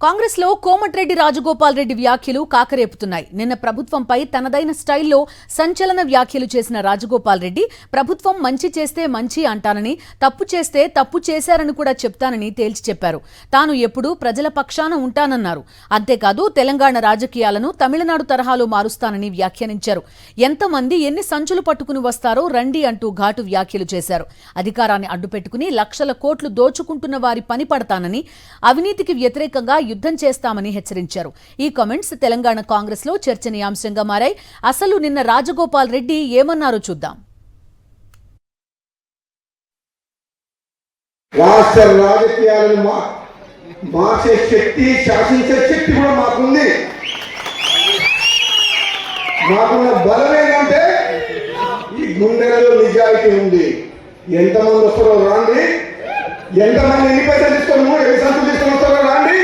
కాంగ్రెస్ లో కోమటిరెడ్డి రాజగోపాల్ రెడ్డి వ్యాఖ్యలు కాకరేపుతున్నాయి. నిన్న ప్రభుత్వంపై తనదైన స్టైల్లో సంచలన వ్యాఖ్యలు చేసిన రాజగోపాల్ రెడ్డి ప్రభుత్వం మంచి చేస్తే మంచి అంటానని, తప్పు చేస్తే తప్పు చేశారని కూడా చెప్తానని తేల్చి చెప్పారు. తాను ఎప్పుడూ ప్రజల పక్షాన ఉంటానన్నారు. అంతేకాదు తెలంగాణ రాజకీయాలను తమిళనాడు తరహాలో మారుస్తానని వ్యాఖ్యానించారు. ఎంతమంది ఎన్ని సంచులు పట్టుకుని వస్తారో రండి అంటూ ఘాటు వ్యాఖ్యలు చేశారు. అధికారాన్ని అడ్డుపెట్టుకుని లక్షల కోట్లు దోచుకుంటున్న వారి పని పడతానని, అవినీతికి వ్యతిరేకంగా యుద్ధం చేస్తామని హెచ్చరించారు. ఈ కామెంట్స్ తెలంగాణ కాంగ్రెస్ లో చర్చనీయాంశంగా మారాయి. అసలు నిన్న రాజగోపాల్ రెడ్డి ఏమన్నారో చూద్దాం. రాష్ట్ర రాజకీయాలను మార్చే శక్తి, శాసించే శక్తి కూడా మాకుంది. మాకున్న బలం ఏంటంటే ఈ గుండెలలో నిజాయితీ ఉంది. ఎంతమంది వస్తారో రాండి, ఎంతమంది ఎన్ని పైసలు తీసుకొని ఎన్ని సంతులు తీసుకొని వస్తారో రాండి.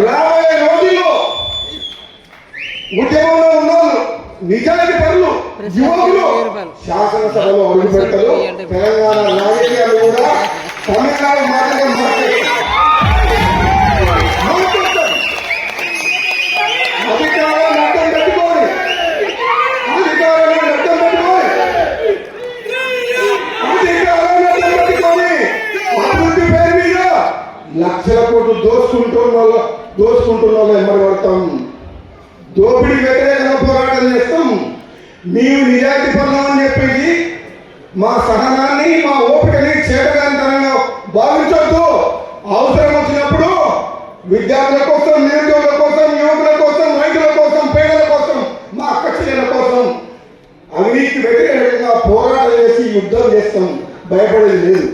రాబోయే రోజుల్లో ఉద్యమంలో ఉన్నోళ్ళు, నిజాయితీ పనులు, యువకులు శాసనసభలో అడుగు పెడతారు. తెలంగాణ రాజకీయాలు కూడా తమిళనాడు మాటగా మాట్లాడతారు. అధికారాన్ని అడ్డం పెట్టుకోండి, అధికారాన్ని అడ్డం పెట్టుకోండి, అధికారాన్ని అడ్డం పెట్టుకోండి. అభివృద్ధి పేరు మీద లక్షల కోట్లు దోసుకుంటున్న వాళ్ళు ఎమ్మడి పడతాం. దోపిడీ వ్యతిరేకంగా పోరాటం చేస్తాం. నీవు నిజాయితీ పనులు అని చెప్పేసి మా సహనాన్ని, మా ఓపికని చేతగానితనంగా భావించొద్దు. అవసరం వచ్చినప్పుడు విద్యార్థుల కోసం, నిరుద్యోగుల కోసం, యువకుల కోసం, రైతుల కోసం, పేదల కోసం, మా అక్క చెల్లెల కోసం అవినీతికి వ్యతిరేకంగా పోరాటం చేసి యుద్ధం చేస్తాం. భయపడేది లేదు.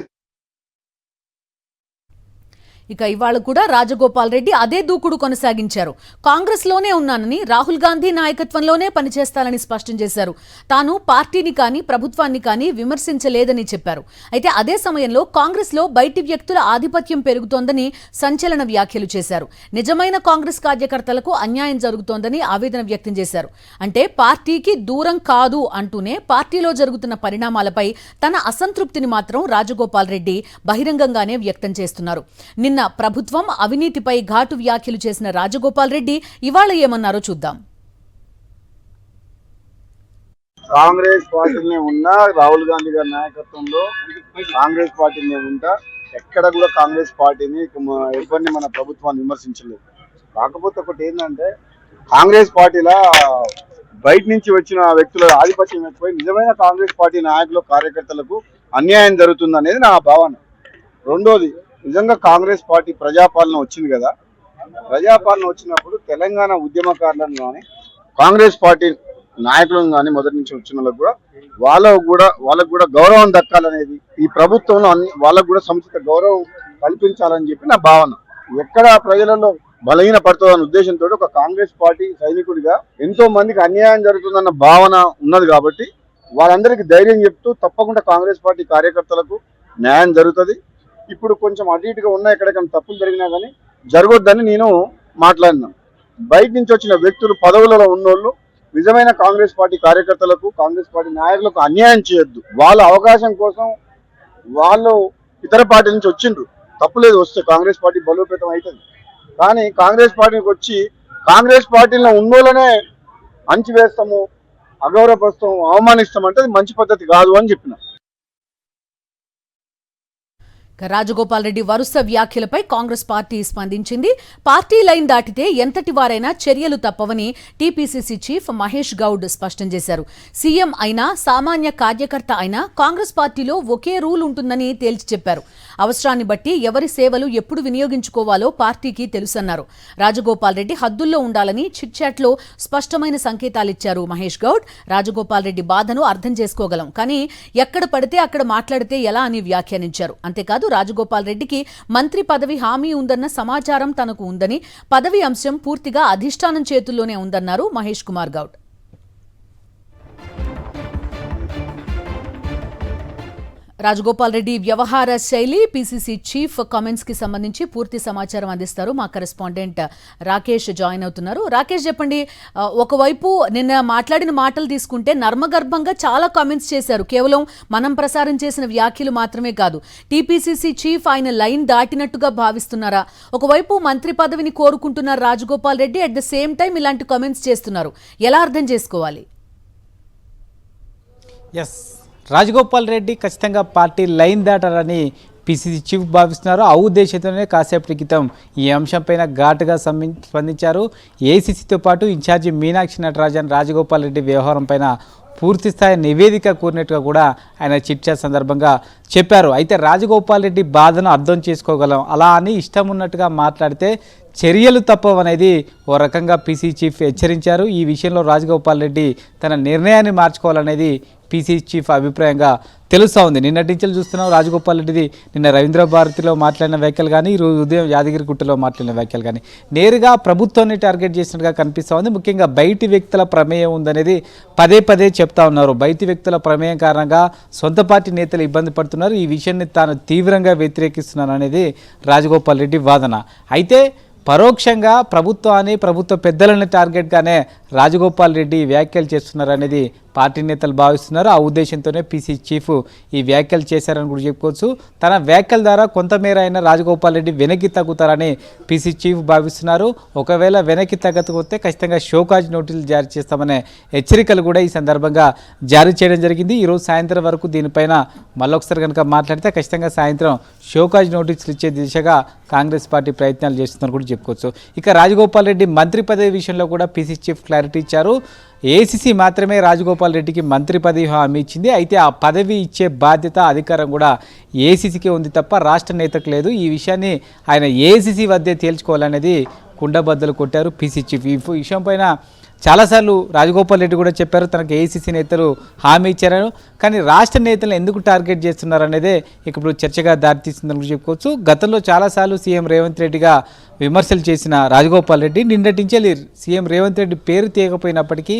ఇక ఇవాళ కూడా రాజగోపాల్ రెడ్డి అదే దూకుడు కొనసాగించారు. కాంగ్రెస్ లోనే ఉన్నానని, రాహుల్ గాంధీ నాయకత్వంలోనే పనిచేస్తానని స్పష్టం చేశారు. తాను పార్టీని కానీ ప్రభుత్వాన్ని కానీ విమర్శించలేదని చెప్పారు. అయితే అదే సమయంలో కాంగ్రెస్ లో బయటి వ్యక్తుల ఆధిపత్యం పెరుగుతోందని సంచలన వ్యాఖ్యలు చేశారు. నిజమైన కాంగ్రెస్ కార్యకర్తలకు అన్యాయం జరుగుతోందని ఆవేదన వ్యక్తం చేశారు. అంటే పార్టీకి దూరం కాదు అంటూనే పార్టీలో జరుగుతున్న పరిణామాలపై తన అసంతృప్తిని మాత్రం రాజగోపాల్ రెడ్డి బహిరంగంగానే వ్యక్తం చేస్తున్నారు. నిన్న ప్రభుత్వం అవినీతిపై ఘాటు వ్యాఖ్యలు చేసిన రాజగోపాల్ రెడ్డి ఇవాళ ఏమన్నారో చూద్దాం. కాంగ్రెస్ పార్టీనే ఉన్నా, రాహుల్ గాంధీ గారి నాయకత్వంలో కాంగ్రెస్ పార్టీనే ఉంటా. ఎక్కడ కూడా కాంగ్రెస్ పార్టీని ఎవరిని మన ప్రభుత్వాన్ని విమర్శించలేదు. కాకపోతే ఒకటి ఏంటంటే కాంగ్రెస్ పార్టీలో బయట నుంచి వచ్చిన వ్యక్తుల ఆధిపత్యం ఎక్కువై నిజమైన కాంగ్రెస్ పార్టీ నాయకులు, కార్యకర్తలకు అన్యాయం జరుగుతుంది అనేది నా భావన. రెండోది, నిజంగా కాంగ్రెస్ పార్టీ ప్రజాపాలన వచ్చింది కదా, ప్రజాపాలన వచ్చినప్పుడు తెలంగాణ ఉద్యమకారులను కానీ కాంగ్రెస్ పార్టీ నాయకులను కానీ మొదటి నుంచి వచ్చిన వాళ్ళకు కూడా గౌరవం దక్కాలనేది, ఈ ప్రభుత్వంలో వాళ్ళకు కూడా సముచిత గౌరవం కల్పించాలని చెప్పి నా భావన. ఎక్కడ ప్రజలలో బలహీన పడుతుందన్న ఉద్దేశంతో ఒక కాంగ్రెస్ పార్టీ సైనికుడిగా ఎంతో మందికి అన్యాయం జరుగుతుందన్న భావన ఉన్నది. కాబట్టి వాళ్ళందరికీ ధైర్యం చెప్తూ తప్పకుండా కాంగ్రెస్ పార్టీ కార్యకర్తలకు న్యాయం జరుగుతుంది. ఇప్పుడు కొంచెం అటు ఇటుగా ఉన్నా, ఎక్కడికైనా తప్పులు జరిగినా కానీ జరగొద్దని నేను మాట్లాడినా. బయట నుంచి వచ్చిన వ్యక్తులు, పదవులలో ఉన్నోళ్ళు నిజమైన కాంగ్రెస్ పార్టీ కార్యకర్తలకు, కాంగ్రెస్ పార్టీ నాయకులకు అన్యాయం చేయొద్దు. వాళ్ళ అవకాశం కోసం వాళ్ళు ఇతర పార్టీ నుంచి వచ్చిండ్రు, తప్పులేదు, వస్తే కాంగ్రెస్ పార్టీ బలోపేతం అవుతుంది. కానీ కాంగ్రెస్ పార్టీకి వచ్చి కాంగ్రెస్ పార్టీలో ఉన్నోళ్ళనే అణచివేస్తాము, అగౌరవపరుస్తాము, అవమానిస్తాము అంటే మంచి పద్ధతి కాదు అని చెప్పిన. రాజగోపాల్ రెడ్డి వరుస వ్యాఖ్యలపై కాంగ్రెస్ పార్టీ స్పందించింది. పార్టీ లైన్ దాటితే ఎంతటి వారైనా చర్యలు తప్పవని టీపీసీసీ చీఫ్ మహేష్ గౌడ్ స్పష్టం చేశారు. సీఎం అయినా, సామాన్య కార్యకర్త అయినా కాంగ్రెస్ పార్టీలో ఒకే రూల్ ఉంటుందని తేల్చి చెప్పారు. అవసరాన్ని బట్టి ఎవరి సేవలు ఎప్పుడు వినియోగించుకోవాలో పార్టీకి తెలుసన్నారు. రాజగోపాల్ రెడ్డి హద్దుల్లో ఉండాలని చిట్చాట్లో స్పష్టమైన సంకేతాలిచ్చారు మహేష్ గౌడ్. రాజగోపాల్ రెడ్డి బాధను అర్థం చేసుకోగలం, కానీ ఎక్కడ పడితే అక్కడ మాట్లాడితే ఎలా అని వ్యాఖ్యానించారు. అంతేకాదు రాజగోపాల్ రెడ్డికి మంత్రి పదవి హామీ ఉందన్న సమాచారం తనకు ఉందని, పదవి అంశం పూర్తిగా అధిష్టానం చేతుల్లోనే ఉందన్నారు మహేష్ కుమార్ గౌడ్. రాజగోపాల్ రెడ్డి వ్యవహార శైలి, పీసీసీ చీఫ్ కామెంట్స్ కి సంబంధించి పూర్తి సమాచారం అందిస్తారు మా కరెస్పాండెంట్ రాకేష్ జాయిన్ అవుతున్నారు. రాకేష్ చెప్పండి, ఒకవైపు నిన్న మాట్లాడిన మాటలు తీసుకుంటే నర్మగర్భంగా చాలా కామెంట్స్ చేశారు. కేవలం మనం ప్రసారం చేసిన వ్యాఖ్యలు మాత్రమే కాదు, టీపీసీసీ చీఫ్ ఆయన లైన్ దాటినట్టుగా భావిస్తున్నారా? ఒకవైపు మంత్రి పదవిని కోరుకుంటున్నారు Rajagopal Reddy, at the same time ఇలాంటి కామెంట్స్ చేస్తున్నారు. ఎలా అర్థం చేసుకోవాలి? ఎస్, రాజగోపాల్ రెడ్డి ఖచ్చితంగా పార్టీ లైన్ దాటారని పిసిసి చీఫ్ భావిస్తున్నారు. ఆ ఉద్దేశంతోనే కాసేపటి క్రితం ఈ అంశంపైన ఘాటుగా స్పందించారు. ఏఐసీసీతో పాటు ఇన్ఛార్జి మీనాక్షి నటరాజన్ రాజగోపాల్ రెడ్డి వ్యవహారం పైన పూర్తిస్థాయి నివేదిక కోరినట్టుగా కూడా ఆయన చర్చ సందర్భంగా చెప్పారు. అయితే రాజగోపాల్ రెడ్డి బాధను అర్థం చేసుకోగలం, అలా అని ఇష్టం ఉన్నట్టుగా మాట్లాడితే చర్యలు తప్పవనేది ఓ రకంగా పీసీ చీఫ్ హెచ్చరించారు. ఈ విషయంలో రాజగోపాల్ రెడ్డి తన నిర్ణయాన్ని మార్చుకోవాలనేది పీసీ చీఫ్ అభిప్రాయంగా తెలుస్తూ ఉంది. నిన్నటి నుంచి చూస్తున్నాం రాజగోపాల్ రెడ్డిది నిన్న రవీంద్ర భారతిలో మాట్లాడిన వ్యాఖ్యలు కానీ, ఈరోజు ఉదయం యాదగిరిగుట్టలో మాట్లాడిన వ్యాఖ్యలు కానీ నేరుగా ప్రభుత్వాన్ని టార్గెట్ చేసినట్టుగా కనిపిస్తూ ఉంది. ముఖ్యంగా బయటి వ్యక్తుల ప్రమేయం ఉందనేది పదే పదే చెప్తా ఉన్నారు. బయటి వ్యక్తుల ప్రమేయం కారణంగా సొంత పార్టీ నేతలు ఇబ్బంది పడుతున్నారు, ఈ విషయాన్ని తాను తీవ్రంగా వ్యతిరేకిస్తున్నాను అనేది రాజగోపాల్ రెడ్డి వాదన. అయితే పరోక్షంగా ప్రభుత్వాన్ని, ప్రభుత్వ పెద్దలని టార్గెట్గానే రాజగోపాల్ రెడ్డి వ్యాఖ్యలు చేస్తున్నారనేది పార్టీ నేతలు భావిస్తున్నారు. ఆ ఉద్దేశంతోనే పీసీ చీఫ్ ఈ వ్యాఖ్యలు చేశారని కూడా చెప్పుకోవచ్చు. తన వ్యాఖ్యల ద్వారా కొంతమేర అయినా రాజగోపాల్ రెడ్డి వెనక్కి తగ్గుతారని పీసీ చీఫ్ భావిస్తున్నారు. ఒకవేళ వెనక్కి తగ్గకపోతే ఖచ్చితంగా షోకాజ్ నోటీసులు జారీ చేస్తామనే హెచ్చరికలు కూడా ఈ సందర్భంగా జారీ చేయడం జరిగింది. ఈరోజు సాయంత్రం వరకు దీనిపైన మళ్ళొకసారి కనుక మాట్లాడితే ఖచ్చితంగా సాయంత్రం షోకాజ్ నోటీసులు ఇచ్చే దిశగా కాంగ్రెస్ పార్టీ ప్రయత్నాలు చేస్తుందని కూడా చెప్పుకోవచ్చు. ఇక రాజగోపాల్ రెడ్డి మంత్రి పదవి విషయంలో కూడా పీసీ చీఫ్ క్లారిటీ ఇచ్చారు. ఏఐసీసీ మాత్రమే రాజగోపాల్ రెడ్డికి మంత్రి పదవి హామీ ఇచ్చింది. అయితే ఆ పదవి ఇచ్చే బాధ్యత, అధికారం కూడా ఏఐసీసీకే ఉంది తప్ప రాష్ట్ర నేతకు లేదు. ఈ విషయాన్ని ఆయన ఏఐసీసీ వద్దే తేల్చుకోవాలనేది కుండబద్దలు కొట్టారు పీసీ చీఫ్. ఈ విషయం పైన చాలాసార్లు రాజగోపాల్ రెడ్డి కూడా చెప్పారు, తనకు ఏఐసీసీ నేతలు హామీ ఇచ్చారు. కానీ రాష్ట్ర నేతలను ఎందుకు టార్గెట్ చేస్తున్నారు అనేదే ఇప్పుడు చర్చగా దారితీస్తుందని చెప్పుకోవచ్చు. గతంలో చాలాసార్లు సీఎం రేవంత్ రెడ్డిగా విమర్శలు చేసిన రాజగోపాల్ రెడ్డి నిన్నటి నుంచి సీఎం రేవంత్ రెడ్డి పేరు తీయకపోయినప్పటికీ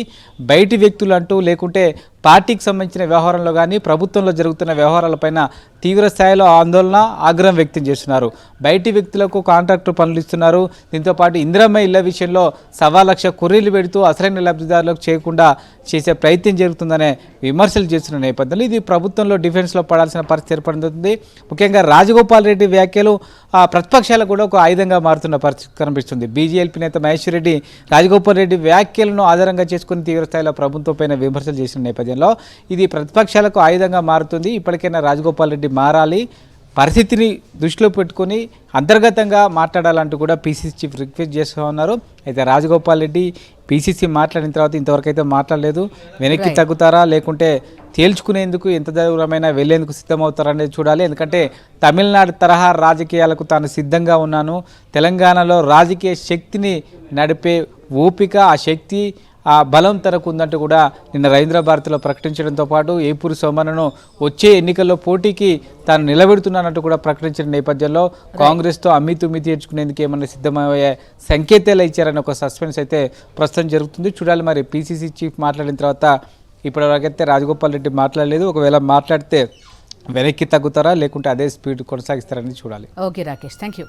బయటి వ్యక్తులు అంటూ, లేకుంటే పార్టీకి సంబంధించిన వ్యవహారంలో కానీ ప్రభుత్వంలో జరుగుతున్న వ్యవహారాలపైన తీవ్ర స్థాయిలో ఆందోళన, ఆగ్రహం వ్యక్తం చేస్తున్నారు. బయటి వ్యక్తులకు కాంట్రాక్టర్ పనులు ఇస్తున్నారు. దీంతోపాటు ఇందిరమ్మ ఇళ్ల విషయంలో 1,00,000 కొర్రీలు పెడుతూ అసలైన లబ్ధిదారులకు చేయకుండా చేసే ప్రయత్నం జరుగుతుందనే విమర్శలు చేస్తున్న నేపథ్యంలో ఇది ప్రభుత్వంలో డిఫెన్స్లో పడాల్సిన పరిస్థితి ఏర్పడుతుంది. ముఖ్యంగా రాజగోపాల్ రెడ్డి వ్యాఖ్యలు ప్రతిపక్షాలకు కూడా ఒక ఆయుధంగా మారుతున్న పరిస్థితి కనిపిస్తుంది. బీజేపీ నేత మహేశ్వర్ రెడ్డి రాజగోపాల్ రెడ్డి వ్యాఖ్యలను ఆధారంగా చేసుకుని తీవ్రస్థాయిలో ప్రభుత్వంపైన విమర్శలు చేసిన నేపథ్యంలో ఇది ప్రతిపక్షాలకు ఆయుధంగా మారుతుంది. ఇప్పటికైనా రాజగోపాల్ రెడ్డి మారాలి, పరిస్థితిని దృష్టిలో పెట్టుకుని అంతర్గతంగా మాట్లాడాలంటూ కూడా పీసీసీ చీఫ్ రిక్వెస్ట్ చేస్తూ ఉన్నారు. అయితే రాజగోపాల్ రెడ్డి పీసీసీ మాట్లాడిన తర్వాత ఇంతవరకు అయితే మాట్లాడలేదు. వెనక్కి తగ్గుతారా, లేకుంటే తేల్చుకునేందుకు ఎంత దూరమైనా వెళ్లేందుకు సిద్ధమవుతారనేది చూడాలి. ఎందుకంటే తమిళనాడు తరహా రాజకీయాలకు తాను సిద్ధంగా ఉన్నాను, తెలంగాణలో రాజకీయ శక్తిని నడిపే ఓపిక, ఆ శక్తి, ఆ బలం తనకు ఉందంటూ కూడా నిన్న రవీంద్ర భారతిలో ప్రకటించడంతో పాటు ఏపూరి సోమన్నను వచ్చే ఎన్నికల్లో పోటీకి తాను నిలబెడుతున్నానంటూ కూడా ప్రకటించిన నేపథ్యంలో కాంగ్రెస్తో అమ్మితుమ్మి తీర్చుకునేందుకు ఏమన్నా సిద్ధమయ్యే సంకేతాలు ఇచ్చారని ఒక సస్పెన్స్ అయితే ప్రస్తుతం జరుగుతుంది. చూడాలి మరి పీసీసీ చీఫ్ మాట్లాడిన తర్వాత. ఇప్పటివరకైతే రాజగోపాల్ రెడ్డి మాట్లాడలేదు. ఒకవేళ మాట్లాడితే వెనక్కి తగ్గుతారా, లేకుంటే అదే స్పీడ్ కొనసాగిస్తారని చూడాలి. Okay Rakesh, thank you.